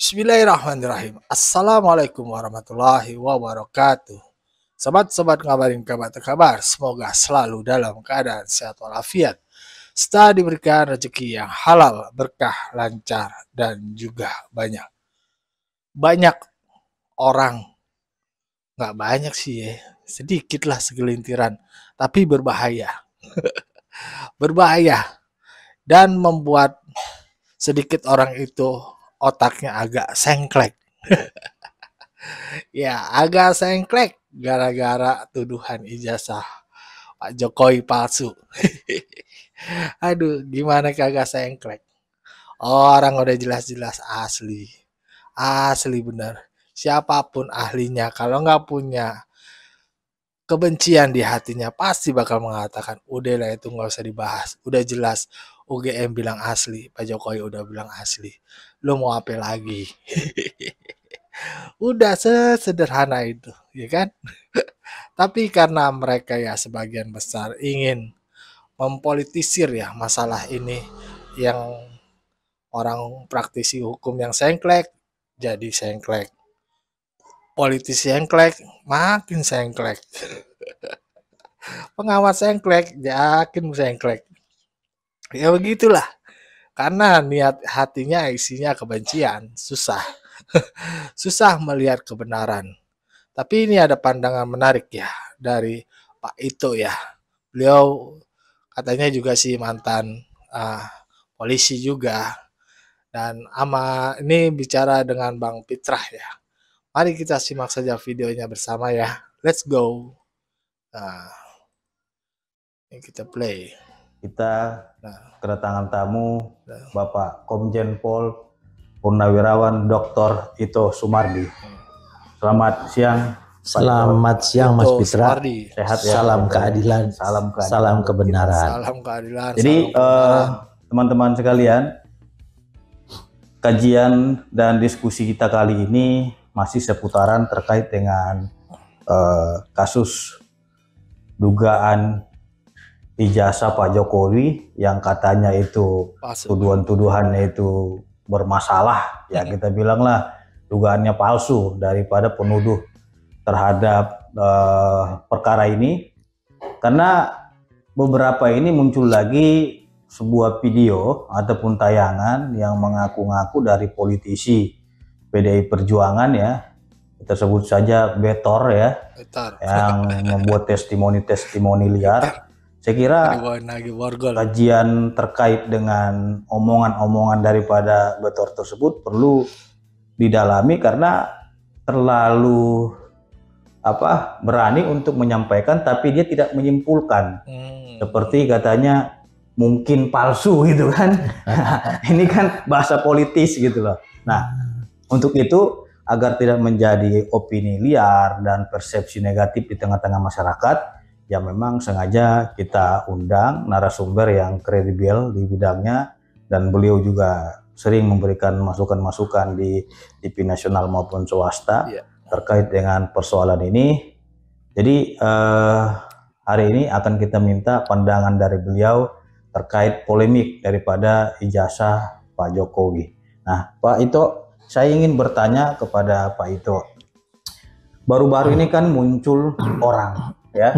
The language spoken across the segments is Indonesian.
Bismillahirrahmanirrahim. Assalamualaikum warahmatullahi wabarakatuh. Sobat-sobat ngabarin kabar, semoga selalu dalam keadaan sehat walafiat, serta diberikan rezeki yang halal, berkah, lancar, dan juga banyak. Banyak orang, nggak banyak sih ya, sedikit lah segelintiran, tapi berbahaya. Berbahaya dan membuat sedikit orang itu otaknya agak sengklek. Ya, agak sengklek gara-gara tuduhan ijazah Pak Jokowi palsu. Aduh, gimana kagak sengklek? Orang udah jelas-jelas asli. Asli bener. Siapapun ahlinya, kalau nggak punya kebencian di hatinya, pasti bakal mengatakan, udahlah itu nggak usah dibahas. Udah jelas, UGM bilang asli, Pak Jokowi udah bilang asli. Lu mau apa lagi? Udah sesederhana itu, ya kan? Tapi karena mereka ya sebagian besar ingin mempolitisir ya masalah ini, yang orang praktisi hukum yang sengklek jadi sengklek, politisi sengklek makin sengklek, pengamat sengklek yakin sengklek. Ya begitulah, karena niat hatinya isinya kebencian, susah. Susah melihat kebenaran. Tapi ini ada pandangan menarik ya dari Pak Ito ya. Beliau katanya juga sih mantan polisi juga. Dan ini bicara dengan Bang Fitrah ya. Mari kita simak saja videonya bersama ya. Let's go. Nah, ini kita play. Kita kedatangan tamu Bapak Komjen Pol Purnawirawan Dr. Ito Sumardi. Selamat siang. Selamat siang Mas Fitra. Sehat ya. Salam keadilan. Salam kebenaran. Salam keadilan. Jadi teman-teman sekalian, kajian dan diskusi kita kali ini masih seputaran terkait dengan kasus dugaan ijazah Pak Jokowi yang katanya itu tuduhan-tuduhannya itu bermasalah, ya kita bilanglah dugaannya palsu daripada penuduh terhadap perkara ini. Karena beberapa ini muncul lagi sebuah video ataupun tayangan yang mengaku-ngaku dari politisi PDI Perjuangan ya, kita sebut saja Betor ya, yang membuat testimoni liar. Saya kira kajian terkait dengan omongan-omongan daripada Betor tersebut perlu didalami karena terlalu berani untuk menyampaikan tapi dia tidak menyimpulkan. Seperti katanya mungkin palsu gitu kan. Ini kan bahasa politis gitu loh. Nah, untuk itu agar tidak menjadi opini liar dan persepsi negatif di tengah-tengah masyarakat, ya memang sengaja kita undang narasumber yang kredibel di bidangnya, dan beliau juga sering memberikan masukan-masukan di TV nasional maupun swasta terkait dengan persoalan ini. Jadi hari ini akan kita minta pandangan dari beliau terkait polemik daripada ijazah Pak Jokowi. Nah, Pak Ito, saya ingin bertanya kepada Pak Ito. Baru-baru ini kan muncul orang ya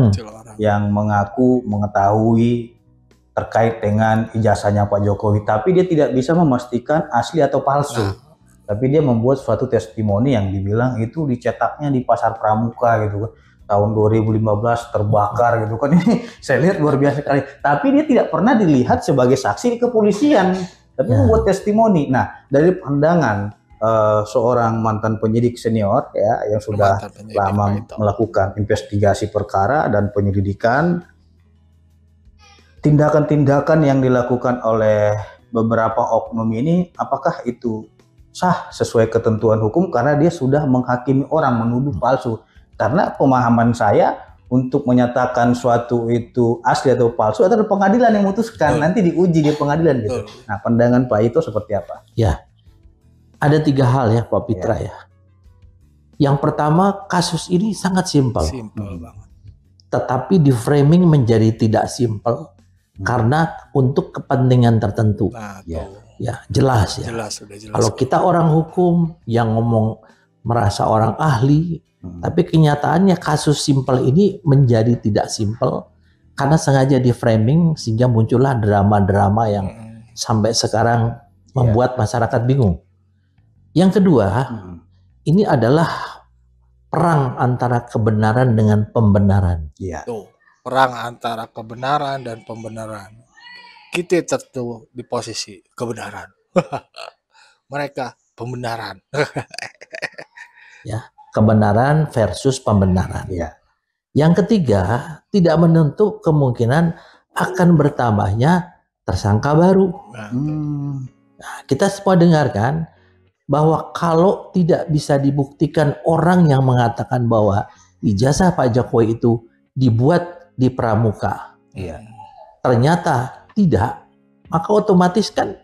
yang mengaku mengetahui terkait dengan ijazahnya Pak Jokowi, tapi dia tidak bisa memastikan asli atau palsu. Tapi dia membuat suatu testimoni yang dibilang itu dicetaknya di Pasar Pramuka gitu kan, tahun 2015 terbakar gitu kan. Ini saya lihat luar biasa sekali. Tapi dia tidak pernah dilihat sebagai saksi di kepolisian, tapi membuat testimoni. Nah, dari pandangan seorang mantan penyidik senior ya yang sudah lama melakukan investigasi perkara dan penyelidikan, tindakan-tindakan yang dilakukan oleh beberapa oknum ini apakah itu sah sesuai ketentuan hukum, karena dia sudah menghakimi orang, menuduh palsu. Karena pemahaman saya untuk menyatakan suatu itu asli atau palsu atau pengadilan yang memutuskan, nanti diuji di pengadilan gitu. Nah, pandangan Pak itu seperti apa? Ya, ada 3 hal ya Pak Fitra ya. Yang pertama, kasus ini sangat simpel. Banget. Tetapi di framing menjadi tidak simpel karena untuk kepentingan tertentu. ya jelas ya. Jelas, sudah jelas. Kalau kita orang hukum yang ngomong merasa orang ahli, tapi kenyataannya kasus simpel ini menjadi tidak simpel karena sengaja di framing sehingga muncullah drama-drama yang sampai sekarang membuat masyarakat bingung. Yang kedua, ini adalah perang antara kebenaran dengan pembenaran. Iya. Tuh, perang antara kebenaran dan pembenaran. Kita tentu di posisi kebenaran. Mereka pembenaran. Ya, kebenaran versus pembenaran. Iya. Yang ketiga, tidak menutup kemungkinan akan bertambahnya tersangka baru. Nah, kita semua dengarkan bahwa kalau tidak bisa dibuktikan orang yang mengatakan bahwa ijazah Pak Jokowi itu dibuat di Pramuka, ternyata tidak, maka otomatis kan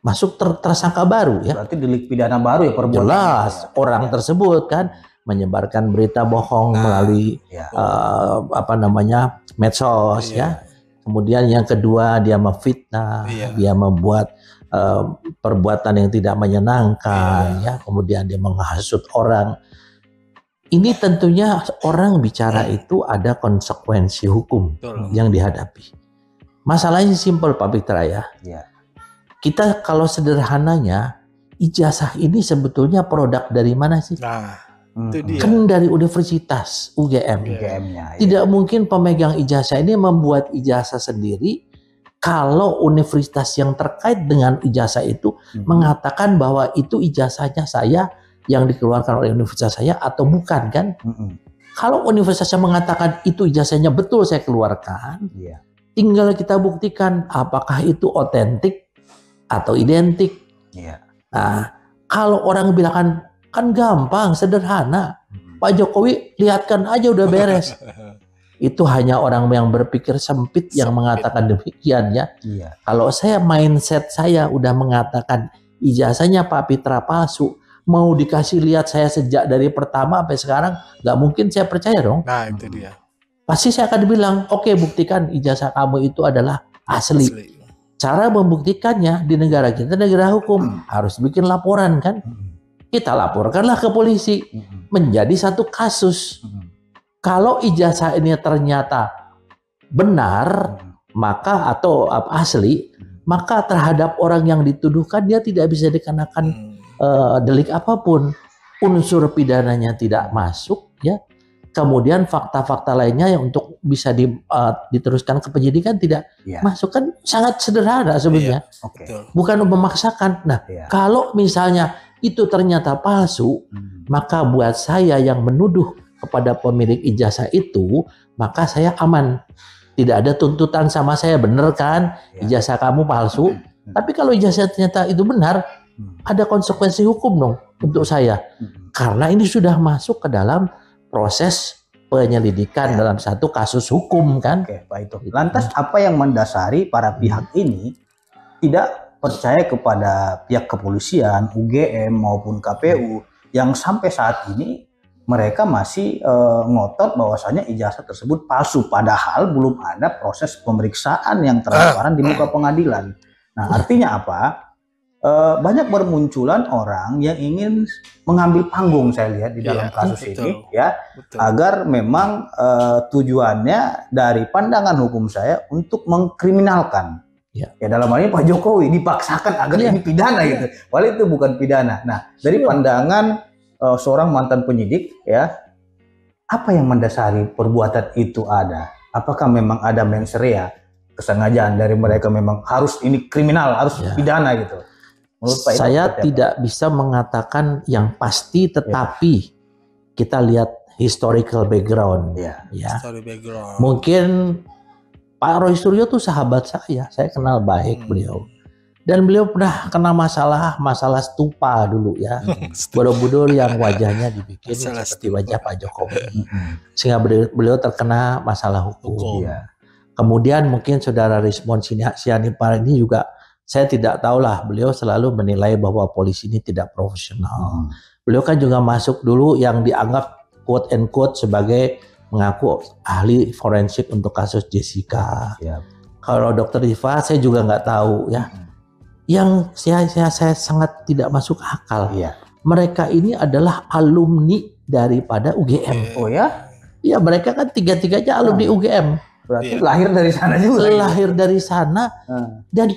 masuk tersangka baru ya. Berarti delik pidana baru ya perbuatan. Jelas orang tersebut kan menyebarkan berita bohong melalui medsos ya. Kemudian yang kedua dia memfitnah, dia membuat perbuatan yang tidak menyenangkan ya. Kemudian dia menghasut orang. Ini tentunya orang bicara itu ada konsekuensi hukum yang dihadapi. Masalahnya simpel Pak Pitra ya. Kita kalau sederhananya ijazah ini sebetulnya produk dari mana sih? Itu dia. Kan dari Universitas UGM. Tidak mungkin pemegang ijazah ini membuat ijazah sendiri kalau universitas yang terkait dengan ijazah itu mengatakan bahwa itu ijazahnya saya yang dikeluarkan oleh universitas saya atau bukan kan? Kalau universitasnya mengatakan itu ijazahnya betul saya keluarkan, tinggal kita buktikan apakah itu otentik atau identik. Nah, kalau orang bilang kan gampang, sederhana. Pak Jokowi lihatkan aja udah beres. Itu hanya orang yang berpikir sempit yang mengatakan demikian ya. Kalau saya mindset saya udah mengatakan ijazahnya Pak Pitra palsu, mau dikasih lihat saya sejak dari pertama sampai sekarang, nggak mungkin saya percaya dong. Nah itu dia. Pasti saya akan bilang, oke, buktikan ijazah kamu itu adalah asli. Cara membuktikannya di negara kita, negara hukum, harus bikin laporan kan. Kita laporkanlah ke polisi, menjadi satu kasus. Kalau ijazah ini ternyata benar, maka atau asli, maka terhadap orang yang dituduhkan dia tidak bisa dikenakan delik apapun. Unsur pidananya tidak masuk, ya. Kemudian fakta-fakta lainnya yang untuk bisa diteruskan ke penyidikan tidak masuk, kan sangat sederhana sebenarnya. Bukan memaksakan. Nah, kalau misalnya itu ternyata palsu, maka buat saya yang menuduh kepada pemilik ijazah itu, maka saya aman. Tidak ada tuntutan sama saya, bener kan? Ijazah kamu palsu. Tapi kalau ijazah ternyata itu benar, ada konsekuensi hukum dong untuk saya. Karena ini sudah masuk ke dalam proses penyelidikan dalam satu kasus hukum kan. Pak itu. Lantas apa yang mendasari para pihak ini tidak percaya kepada pihak kepolisian, UGM maupun KPU yang sampai saat ini mereka masih ngotot bahwasanya ijazah tersebut palsu, padahal belum ada proses pemeriksaan yang transparan di muka pengadilan. Nah, artinya apa? Banyak bermunculan orang yang ingin mengambil panggung, saya lihat di dalam kasus ini ya, agar memang tujuannya dari pandangan hukum saya untuk mengkriminalkan. Ya, dalam hal ini Pak Jokowi dipaksakan agar ini pidana gitu. Padahal itu bukan pidana. Nah, dari pandangan seorang mantan penyidik ya, apa yang mendasari perbuatan itu ada? Apakah memang ada mens rea, kesengajaan dari mereka memang harus ini kriminal, harus pidana gitu? Menurut Pak saya tidak bisa mengatakan yang pasti, tetapi kita lihat historical background. Story background. Mungkin Pak Roy Suryo tuh sahabat saya kenal baik beliau. Dan beliau pernah kena masalah stupa dulu ya. Borobudur yang wajahnya dibikin seperti wajah Pak Jokowi. Sehingga beliau terkena masalah hukum. Kemudian mungkin saudara Rismon Sianipar ini juga, saya tidak tahulah, beliau selalu menilai bahwa polisi ini tidak profesional. Beliau kan juga masuk dulu yang dianggap quote and quote sebagai mengaku ahli forensik untuk kasus Jessica. Kalau Dokter Diva saya juga nggak tahu ya. yang saya sangat tidak masuk akal. Iya. Mereka ini adalah alumni daripada UGM. Oh ya? Iya, mereka kan tiga-tiganya alumni UGM. Berarti lahir dari sana juga. Lahir dari sana. Dan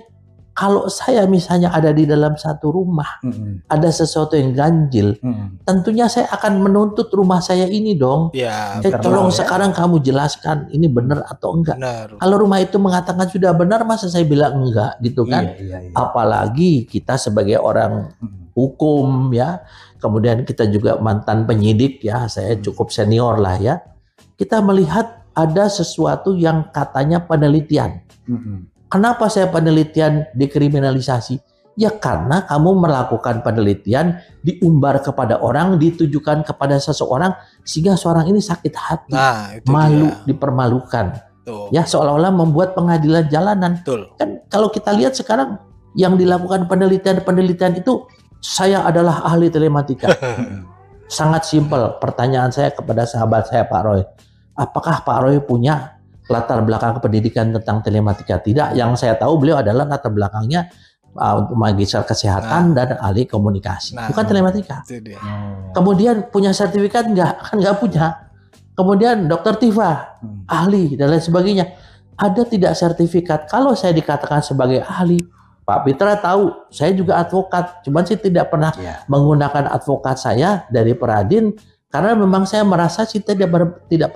kalau saya misalnya ada di dalam satu rumah, ada sesuatu yang ganjil, tentunya saya akan menuntut rumah saya ini dong. Ya, Tolong sekarang kamu jelaskan ini benar atau enggak. benar. Kalau rumah itu mengatakan sudah benar, masa saya bilang enggak gitu kan? Iya. Apalagi kita sebagai orang hukum ya, kemudian kita juga mantan penyidik ya, saya cukup senior lah ya. Kita melihat ada sesuatu yang katanya penelitian. Kenapa saya penelitian dikriminalisasi? Ya karena kamu melakukan penelitian, diumbar kepada orang, ditujukan kepada seseorang, sehingga seorang ini sakit hati, malu, dipermalukan. Tuh. Ya seolah-olah membuat pengadilan jalanan. Betul. Kan kalau kita lihat sekarang yang dilakukan penelitian itu, saya adalah ahli telematika. Sangat simpel. Pertanyaan saya kepada sahabat saya Pak Roy, apakah Pak Roy punya latar belakang pendidikan tentang telematika? Tidak. Yang saya tahu beliau adalah latar belakangnya untuk magister kesehatan dan ahli komunikasi, bukan telematika. Kemudian punya sertifikat enggak? Kan enggak punya. Kemudian Dokter Tifa ahli dan lain sebagainya. Ada tidak sertifikat? Kalau saya dikatakan sebagai ahli, Pak Pitra tahu, saya juga advokat. Cuman sih tidak pernah menggunakan advokat saya dari Peradin. Karena memang saya merasa sih tidak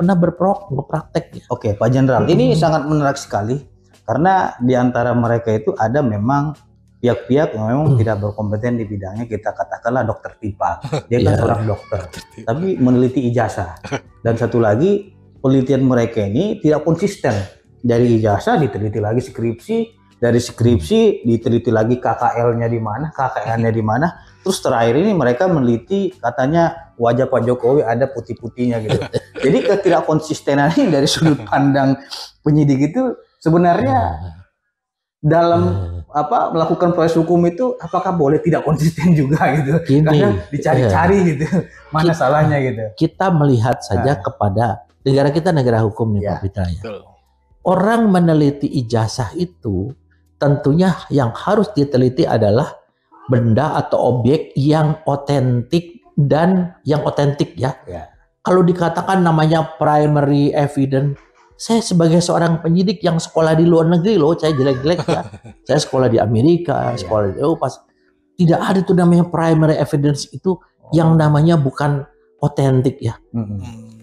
pernah berpraktek. Oke, Pak Jenderal, ini sangat menarik sekali karena di antara mereka itu ada memang pihak-pihak yang memang tidak berkompeten di bidangnya. Kita katakanlah Dokter Tipa, dia kan seorang dokter, tapi meneliti ijazah. Dan satu lagi, penelitian mereka ini tidak konsisten. Dari ijazah diteliti lagi skripsi, dari skripsi diteliti lagi KKL-nya di mana, KKN-nya di mana. Terus terakhir ini mereka meneliti katanya wajah Pak Jokowi ada putih-putihnya gitu. Jadi ketidakkonsistenan ini dari sudut pandang penyidik itu sebenarnya dalam melakukan proses hukum itu apakah boleh tidak konsisten juga gitu. Karena dicari-cari gitu. Mana salahnya gitu. Kita melihat saja kepada negara kita, negara hukum nih Pak Pitra ya. Orang meneliti ijazah itu tentunya yang harus diteliti adalah benda atau objek yang otentik dan yang otentik ya. Kalau dikatakan namanya primary evidence, saya sebagai seorang penyidik yang sekolah di luar negeri loh, saya jelek-jelek ya. Saya sekolah di Amerika, sekolah di Eropa. Tidak ada tuh namanya primary evidence itu yang namanya bukan otentik ya.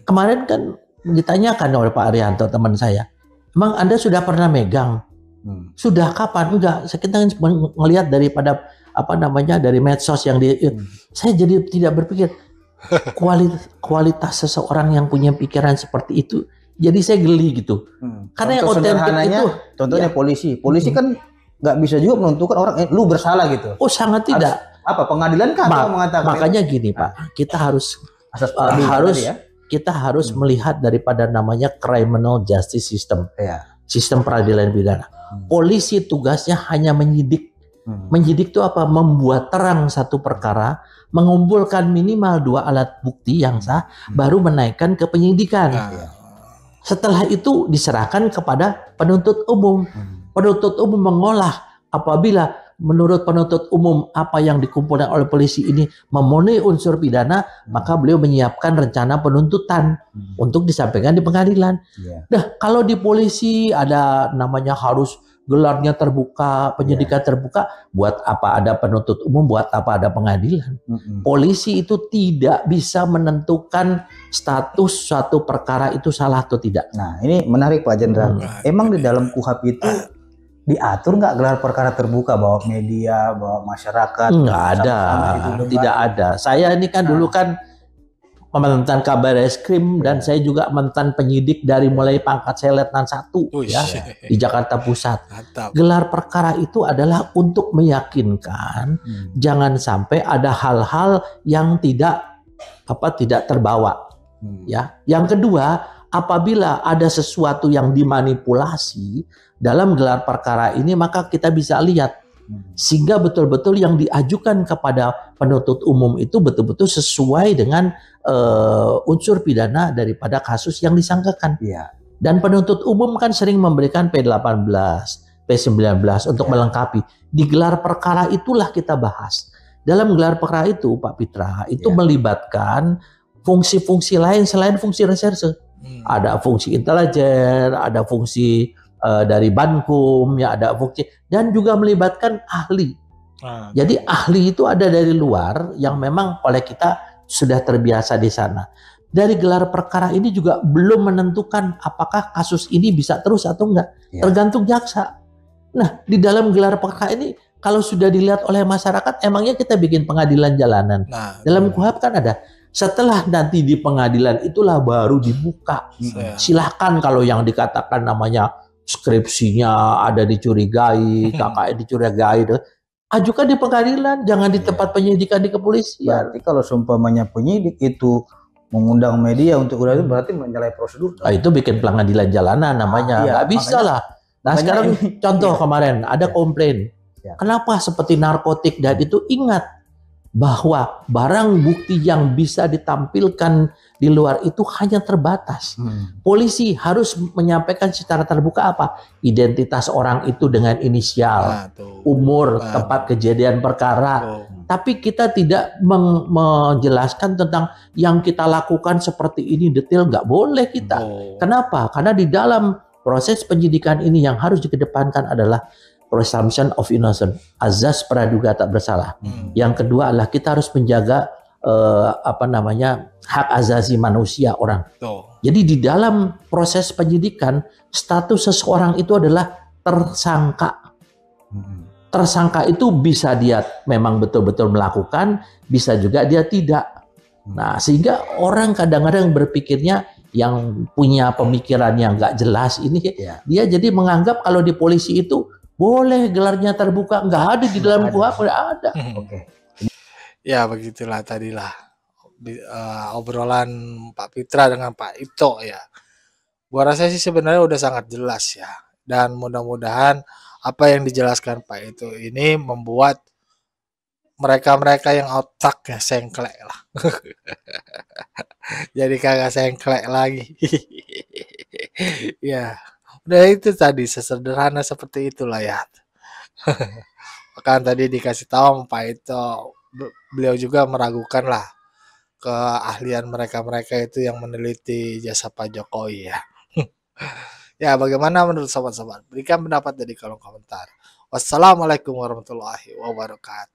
Kemarin kan ditanyakan oleh Pak Arianto teman saya, emang Anda sudah pernah megang? Sudah kapan? Enggak. Kita melihat daripada dari medsos yang saya jadi tidak berpikir kualitas seseorang yang punya pikiran seperti itu. Jadi saya geli gitu. Karena yang otentik itu, contohnya polisi kan nggak bisa juga menentukan orang lu bersalah gitu. Oh sangat tidak. Pengadilan kan mengatakan. Makanya gini Pak, kita harus kita harus melihat daripada namanya criminal justice system, sistem peradilan pidana. Polisi tugasnya hanya menyidik. Menyidik itu apa? Membuat terang satu perkara, mengumpulkan minimal 2 alat bukti yang sah, baru menaikkan ke penyidikan. Setelah itu diserahkan kepada penuntut umum. Penuntut umum mengolah. Apabila menurut penuntut umum apa yang dikumpulkan oleh polisi ini memenuhi unsur pidana, maka beliau menyiapkan rencana penuntutan untuk disampaikan di pengadilan. Nah, kalau di polisi ada namanya harus gelarnya terbuka, penyidikan terbuka, buat apa ada penuntut umum, buat apa ada pengadilan. Polisi itu tidak bisa menentukan status suatu perkara itu salah atau tidak. Nah, ini menarik Pak Jenderal. Emang di dalam KUHP itu diatur nggak gelar perkara terbuka bahwa media, bahwa masyarakat? Nggak ada, tidak ada. Saya ini kan dulu kan mantan Kabar Eskrim dan saya juga mantan penyidik dari mulai pangkat saya Letnan 1 ya di Jakarta Pusat. Gelar perkara itu adalah untuk meyakinkan jangan sampai ada hal-hal yang tidak terbawa. Ya. Yang kedua, apabila ada sesuatu yang dimanipulasi dalam gelar perkara ini, maka kita bisa lihat sehingga betul-betul yang diajukan kepada penuntut umum itu betul-betul sesuai dengan unsur pidana daripada kasus yang disangkakan. Dan penuntut umum kan sering memberikan P18, P19 untuk Ya. melengkapi. Di gelar perkara itulah kita bahas. Dalam gelar perkara itu, Pak Pitra, itu Ya. melibatkan fungsi-fungsi lain selain fungsi reserse. Ada fungsi intelijen, ada fungsi dari Bankum, ya ada fungsi, dan juga melibatkan ahli. Jadi ahli itu ada dari luar yang memang oleh kita sudah terbiasa di sana. Dari gelar perkara ini juga belum menentukan apakah kasus ini bisa terus atau enggak. Ya. Tergantung jaksa. Nah, di dalam gelar perkara ini kalau sudah dilihat oleh masyarakat, emangnya kita bikin pengadilan jalanan. Dalam KUHP kan ada. Setelah nanti di pengadilan itulah baru dibuka. Silahkan kalau yang dikatakan namanya skripsinya ada dicurigai, KKN dicurigai, ajukan di pengadilan, jangan di tempat penyidikan di kepolisian. Berarti kalau seumpamanya penyidik itu mengundang media untuk udah itu berarti menyalahi prosedur. Nah, itu bikin pengadilan jalanan namanya. Nggak bisa lah. Nah sekarang contoh kemarin ada komplain. Kenapa seperti narkotik dan itu ingat bahwa barang bukti yang bisa ditampilkan di luar itu hanya terbatas. Polisi harus menyampaikan secara terbuka apa? Identitas orang itu dengan inisial, umur, tempat kejadian perkara. Tapi kita tidak menjelaskan tentang yang kita lakukan seperti ini detail, nggak boleh kita. Kenapa? Karena di dalam proses penyidikan ini yang harus dikedepankan adalah presumption of innocence, azas praduga tak bersalah. Yang kedua adalah kita harus menjaga hak asasi manusia orang. Jadi di dalam proses penyidikan status seseorang itu adalah tersangka. Tersangka itu bisa dia memang betul-betul melakukan, bisa juga dia tidak. Nah, sehingga orang kadang-kadang berpikirnya yang punya pemikiran yang nggak jelas ini, dia jadi menganggap kalau di polisi itu boleh gelarnya terbuka, nggak ada di dalam KUHP, nggak ada. Ya begitulah tadilah obrolan Pak Pitra dengan Pak Ito ya. Gua rasa sih sebenarnya udah sangat jelas ya. Dan mudah-mudahan apa yang dijelaskan Pak Ito ini membuat mereka-mereka yang otaknya sengklek lah. Jadi kagak sengklek lagi. Ya, udah itu tadi sesederhana seperti itulah ya. Bahkan tadi dikasih tahu sama Pak Ito, beliau juga meragukan lah keahlian mereka-mereka itu yang meneliti jasa Pak Jokowi ya. Ya, bagaimana menurut sobat-sobat? Berikan pendapat di kolom komentar. Wassalamualaikum warahmatullahi wabarakatuh.